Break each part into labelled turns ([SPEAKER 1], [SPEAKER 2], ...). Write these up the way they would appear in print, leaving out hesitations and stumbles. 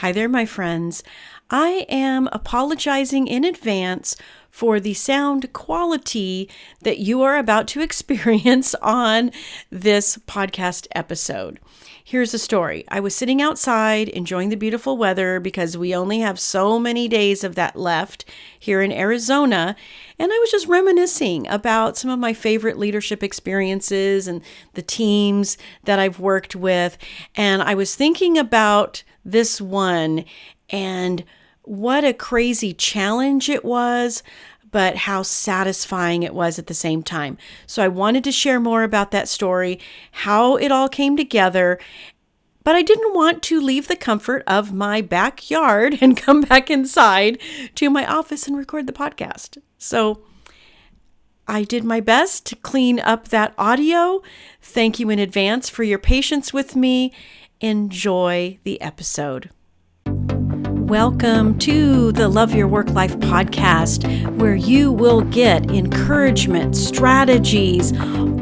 [SPEAKER 1] Hi there, my friends. I am apologizing in advance for the sound quality that you are about to experience on this podcast episode. Here's a story. I was sitting outside enjoying the beautiful weather because we only have so many days of that left here in Arizona. And I was just reminiscing about some of my favorite leadership experiences and the teams that I've worked with. And I was thinking about this one and what a crazy challenge it was, but how satisfying it was at the same time. So I wanted to share more about that story, how it all came together, but I didn't want to leave the comfort of my backyard and come back inside to my office and record the podcast. So I did my best to clean up that audio. Thank you in advance for your patience with me. Enjoy the episode. Welcome to the Love Your Work Life podcast, where you will get encouragement, strategies,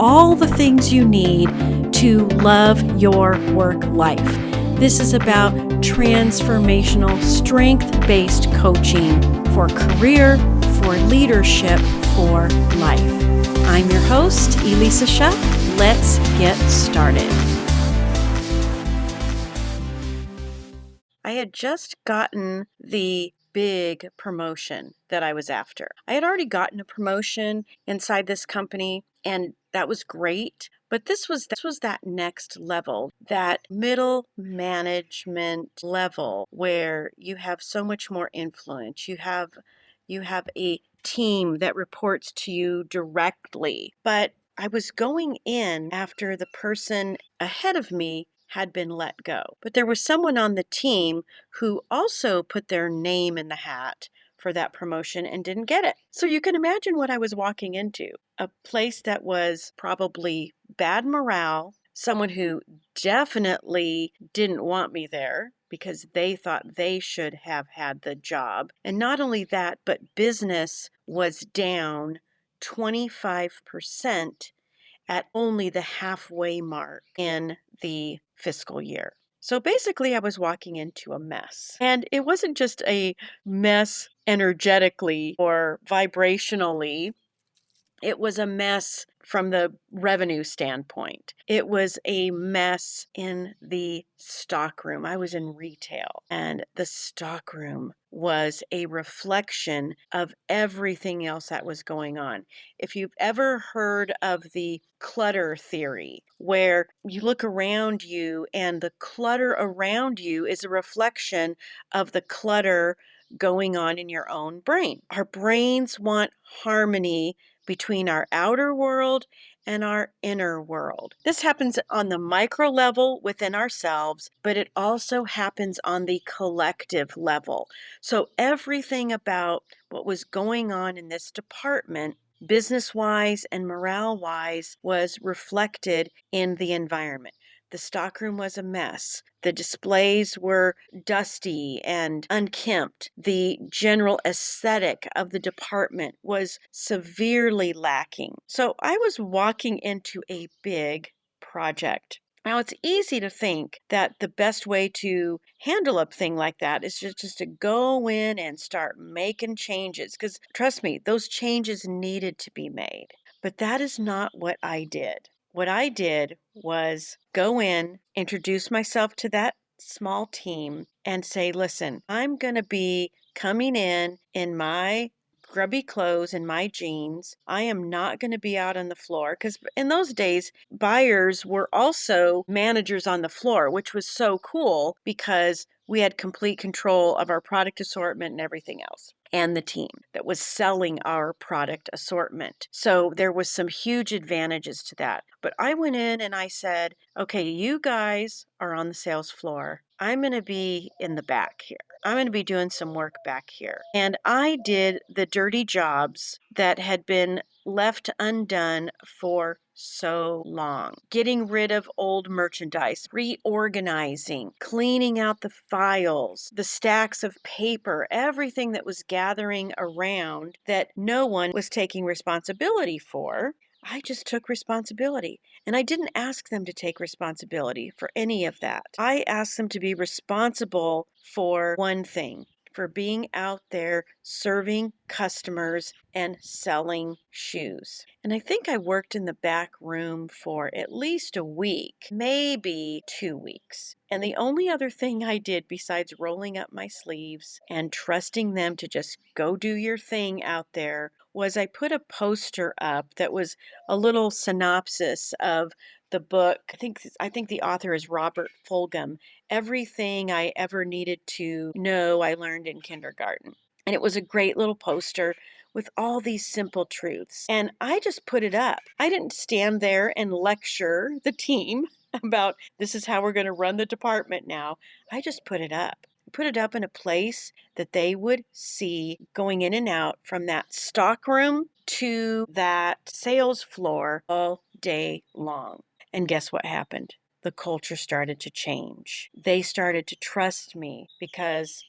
[SPEAKER 1] all the things you need to love your work life. This is about transformational, strength-based coaching for career, for leadership, for life. I'm your host, Elissa Shuck. Let's get started. I had just gotten the big promotion that I was after. I had already gotten a promotion inside this company, and that was great. But this was that next level, that middle management level where you have so much more influence. You have a team that reports to you directly. But I was going in after the person ahead of me had been let go. But there was someone on the team who also put their name in the hat for that promotion and didn't get it. So you can imagine what I was walking into, a place that was probably bad morale, someone who definitely didn't want me there because they thought they should have had the job. And not only that, but business was down 25% at only the halfway mark in the fiscal year. So basically, I was walking into a mess. And it wasn't just a mess energetically or vibrationally. It was a mess from the revenue standpoint. It was a mess in the stockroom. I was in retail, and the stockroom was a reflection of everything else that was going on. If you've ever heard of the clutter theory, where you look around you and the clutter around you is a reflection of the clutter going on in your own brain. Our brains want harmony between our outer world and our inner world. This happens on the micro level within ourselves, but it also happens on the collective level. So everything about what was going on in this department, business-wise and morale-wise, was reflected in the environment. The stockroom was a mess. The displays were dusty and unkempt. The general aesthetic of the department was severely lacking. So I was walking into a big project. Now, it's easy to think that the best way to handle a thing like that is just to go in and start making changes. Because trust me, those changes needed to be made. But that is not what I did. What I did was go in, introduce myself to that small team, and say, listen, I'm going to be coming in my grubby clothes and my jeans. I am not going to be out on the floor, because in those days, buyers were also managers on the floor, which was so cool because we had complete control of our product assortment and everything else, and the team that was selling our product assortment. So there was some huge advantages to that. But I went in and I said, okay, you guys are on the sales floor. I'm going to be in the back here. I'm going to be doing some work back here. And I did the dirty jobs that had been left undone for so long. Getting rid of old merchandise, reorganizing, cleaning out the files, the stacks of paper, everything that was gathering around that no one was taking responsibility for. I just took responsibility. And I didn't ask them to take responsibility for any of that. I asked them to be responsible for one thing, for being out there serving customers and selling shoes. And I think I worked in the back room for at least a week, maybe 2 weeks. And the only other thing I did besides rolling up my sleeves and trusting them to just go do your thing out there was I put a poster up that was a little synopsis of the book. I think the author is Robert Fulghum. Everything I ever needed to know, I learned in kindergarten. And it was a great little poster with all these simple truths. And I just put it up. I didn't stand there and lecture the team about this is how we're going to run the department now. I just put it up. Put it up in a place that they would see going in and out from that stock room to that sales floor all day long. And guess what happened? The culture started to change. They started to trust me because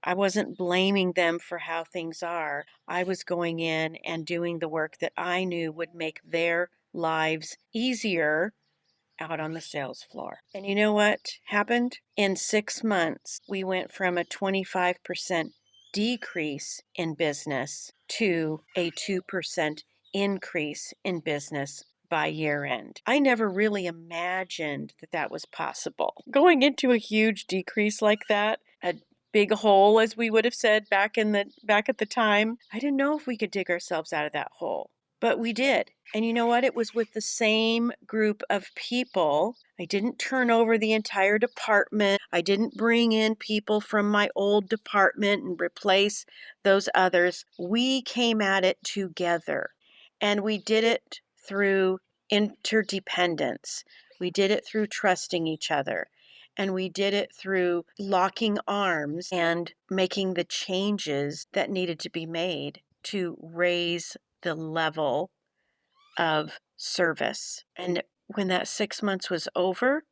[SPEAKER 1] I wasn't blaming them for how things are. I was going in and doing the work that I knew would make their lives easier out on the sales floor. And you know what happened? In 6 months, we went from a 25% decrease in business to a 2% increase in business by year end. I never really imagined that that was possible. Going into a huge decrease like that, a big hole as we would have said back at the time, I didn't know if we could dig ourselves out of that hole. But we did. And you know what? It was with the same group of people. I didn't turn over the entire department. I didn't bring in people from my old department and replace those others. We came at it together. And we did it through interdependence. We did it through trusting each other. And we did it through locking arms and making the changes that needed to be made to raise the level of service. And when that 6 months was over,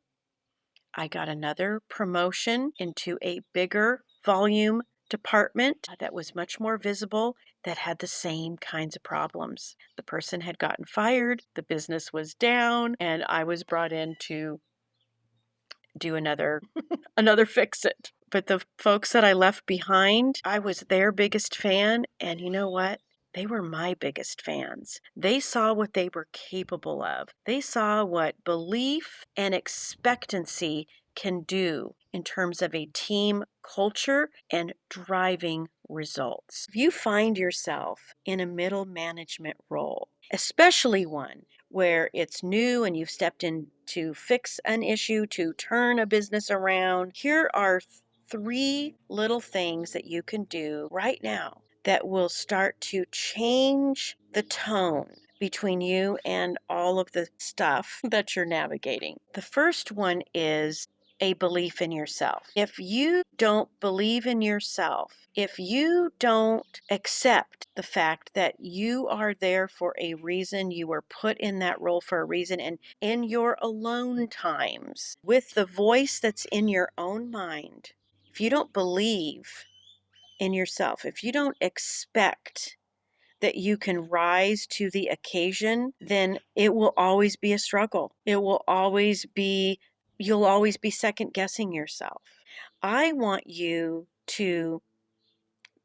[SPEAKER 1] I got another promotion into a bigger volume department that was much more visible, that had the same kinds of problems. The person had gotten fired, the business was down, and I was brought in to do another fix it. But the folks that I left behind, I was their biggest fan. And you know what? They were my biggest fans. They saw what they were capable of. They saw what belief and expectancy can do in terms of a team culture and driving results. If you find yourself in a middle management role, especially one where it's new and you've stepped in to fix an issue, to turn a business around, here are three little things that you can do right now that will start to change the tone between you and all of the stuff that you're navigating. The first one is a belief in yourself. If you don't believe in yourself, if you don't accept the fact that you are there for a reason, you were put in that role for a reason, and in your alone times, with the voice that's in your own mind, if you don't believe in yourself, if you don't expect that you can rise to the occasion, then it will always be a struggle. You'll always be second guessing yourself. I want you to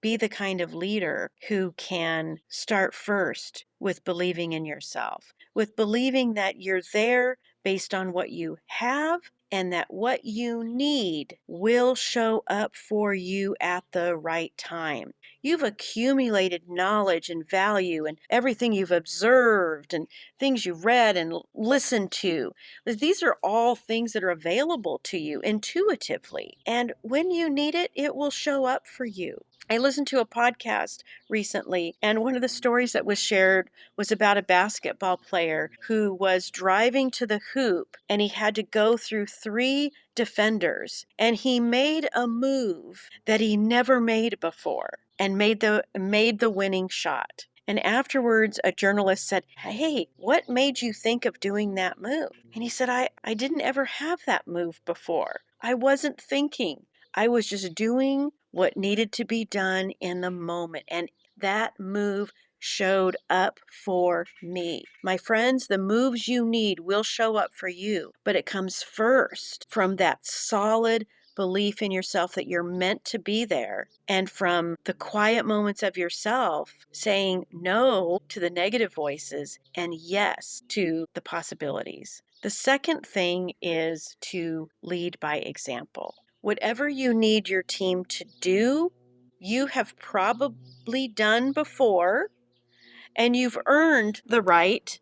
[SPEAKER 1] be the kind of leader who can start first with believing in yourself, with believing that you're there based on what you have and that what you need will show up for you at the right time. You've accumulated knowledge and value and everything you've observed and things you've read and listened to. These are all things that are available to you intuitively. And when you need it, it will show up for you. I listened to a podcast recently, and one of the stories that was shared was about a basketball player who was driving to the hoop and he had to go through three defenders. And he made a move that he never made before and made the winning shot. And afterwards, a journalist said, "Hey, what made you think of doing that move?" And he said, I didn't ever have that move before. I wasn't thinking. I was just doing what needed to be done in the moment. And that move showed up for me. My friends, the moves you need will show up for you, but it comes first from that solid belief in yourself that you're meant to be there, and from the quiet moments of yourself saying no to the negative voices and yes to the possibilities. The second thing is to lead by example. Whatever you need your team to do, you have probably done before, and you've earned the right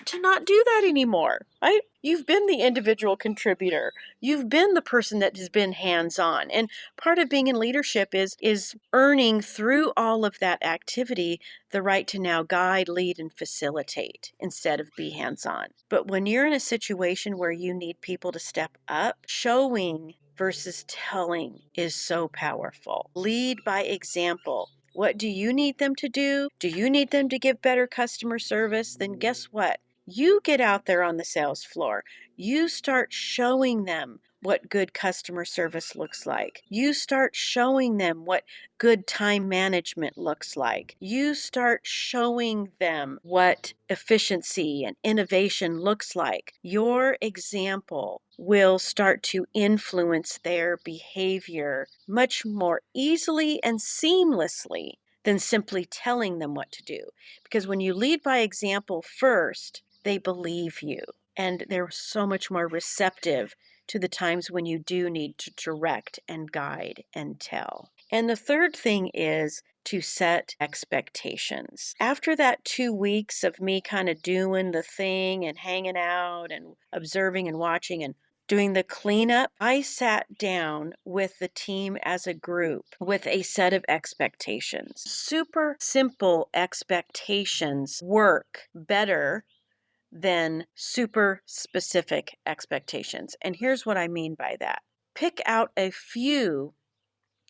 [SPEAKER 1] to not do that anymore, right? You've been the individual contributor. You've been the person that has been hands-on. And part of being in leadership is earning through all of that activity the right to now guide, lead, and facilitate instead of be hands-on. But when you're in a situation where you need people to step up, showing versus telling is so powerful. Lead by example. What do you need them to do? Do you need them to give better customer service? Then guess what? You get out there on the sales floor. You start showing them what good customer service looks like. You start showing them what good time management looks like. You start showing them what efficiency and innovation looks like. Your example will start to influence their behavior much more easily and seamlessly than simply telling them what to do. Because when you lead by example first, they believe you, and they're so much more receptive to the times when you do need to direct and guide and tell. And the third thing is to set expectations. After that 2 weeks of me kind of doing the thing and hanging out and observing and watching and doing the cleanup, I sat down with the team as a group with a set of expectations. Super simple expectations work better than super specific expectations. And here's what I mean by that. Pick out a few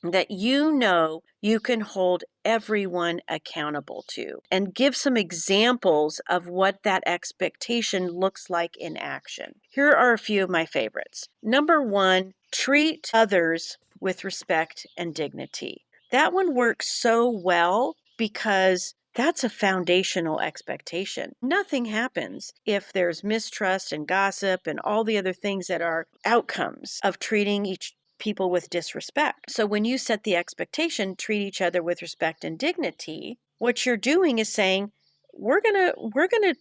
[SPEAKER 1] that you know you can hold everyone accountable to, and give some examples of what that expectation looks like in action. Here are a few of my favorites. Number one, treat others with respect and dignity. That one works so well because that's a foundational expectation. Nothing happens if there's mistrust and gossip and all the other things that are outcomes of treating each people with disrespect. So when you set the expectation, treat each other with respect and dignity, what you're doing is saying, we're going to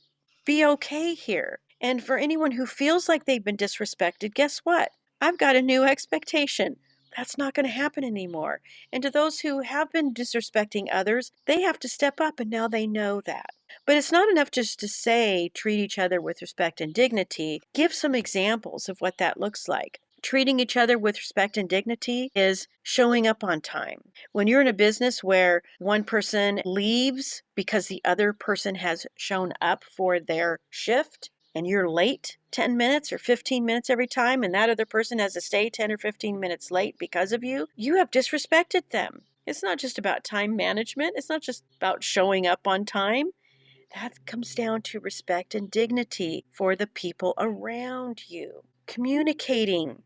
[SPEAKER 1] be okay here. And for anyone who feels like they've been disrespected, guess what? I've got a new expectation. That's not going to happen anymore. And to those who have been disrespecting others, they have to step up, and now they know that. But it's not enough just to say treat each other with respect and dignity. Give some examples of what that looks like. Treating each other with respect and dignity is showing up on time. When you're in a business where one person leaves because the other person has shown up for their shift, and you're late 10 minutes or 15 minutes every time, and that other person has to stay 10 or 15 minutes late because of you, you have disrespected them. It's not just about time management. It's not just about showing up on time. That comes down to respect and dignity for the people around you. Communicating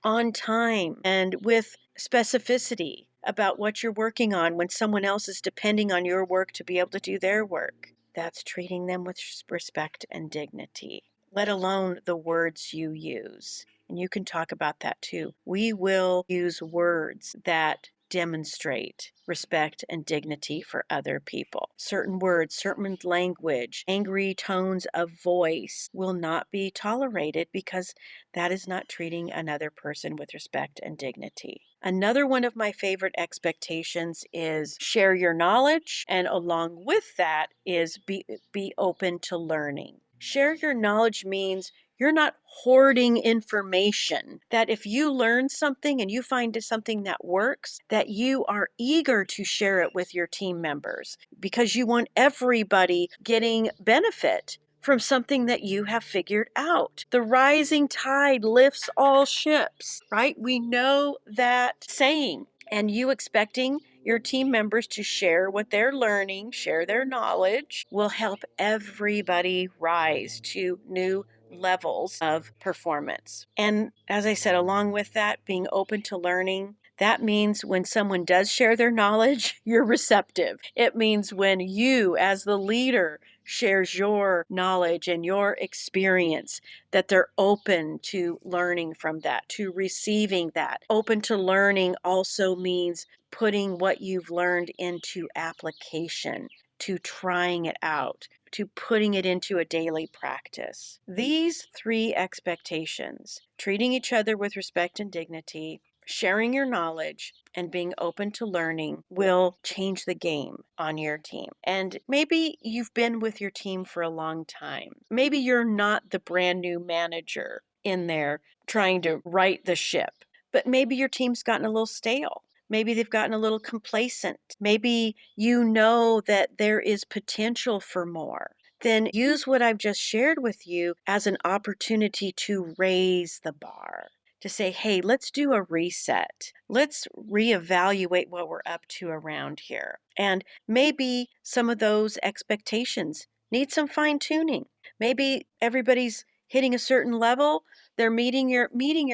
[SPEAKER 1] on time and with specificity about what you're working on when someone else is depending on your work to be able to do their work. That's treating them with respect and dignity, let alone the words you use. And you can talk about that too. We will use words that demonstrate respect and dignity for other people. Certain words, certain language, angry tones of voice will not be tolerated because that is not treating another person with respect and dignity. Another one of my favorite expectations is share your knowledge, and along with that is be open to learning. Share your knowledge means you're not hoarding information, that if you learn something and you find something that works, that you are eager to share it with your team members because you want everybody getting benefit from something that you have figured out. The rising tide lifts all ships, right? We know that saying. And you expecting your team members to share what they're learning, share their knowledge, will help everybody rise to new levels of performance. And as I said, along with that, being open to learning, That means when someone does share their knowledge, you're receptive. It means when you, as the leader, shares your knowledge and your experience, that they're open to learning from that, to receiving that. Open to learning also means putting what you've learned into application, to trying it out, to putting it into a daily practice. These 3 expectations, treating each other with respect and dignity, sharing your knowledge, and being open to learning, will change the game on your team. And maybe you've been with your team for a long time. Maybe you're not the brand new manager in there trying to right the ship, but maybe your team's gotten a little stale. Maybe they've gotten a little complacent. Maybe you know that there is potential for more. Then use what I've just shared with you as an opportunity to raise the bar, to say, hey, let's do a reset. Let's reevaluate what we're up to around here. And maybe some of those expectations need some fine tuning. Maybe everybody's hitting a certain level. They're meeting your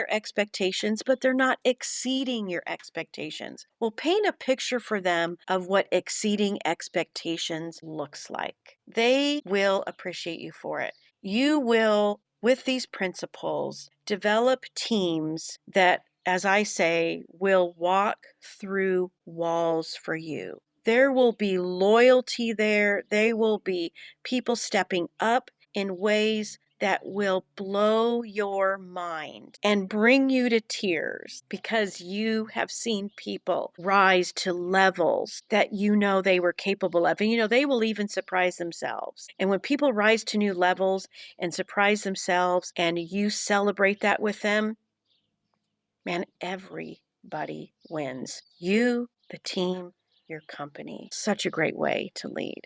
[SPEAKER 1] expectations, but they're not exceeding your expectations. Well, paint a picture for them of what exceeding expectations looks like. They will appreciate you for it. You will, with these principles, develop teams that, as I say, will walk through walls for you. There will be loyalty there. There will be people stepping up in ways that will blow your mind and bring you to tears, because you have seen people rise to levels that you know they were capable of. And they will even surprise themselves. And when people rise to new levels and surprise themselves and you celebrate that with them, man, everybody wins. You, the team, your company. Such a great way to lead.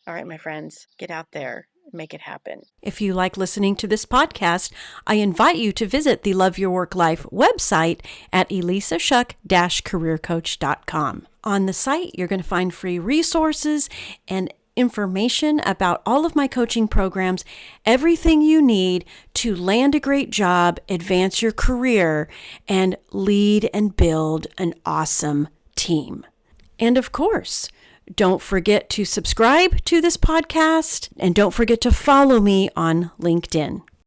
[SPEAKER 1] All right, my friends, get out there. Make it happen.
[SPEAKER 2] If you like listening to this podcast, I invite you to visit the Love Your Work Life website at elissashuck-careercoach.com. On the site, you're going to find free resources and information about all of my coaching programs, everything you need to land a great job, advance your career, and lead and build an awesome team. And of course, don't forget to subscribe to this podcast, and don't forget to follow me on LinkedIn.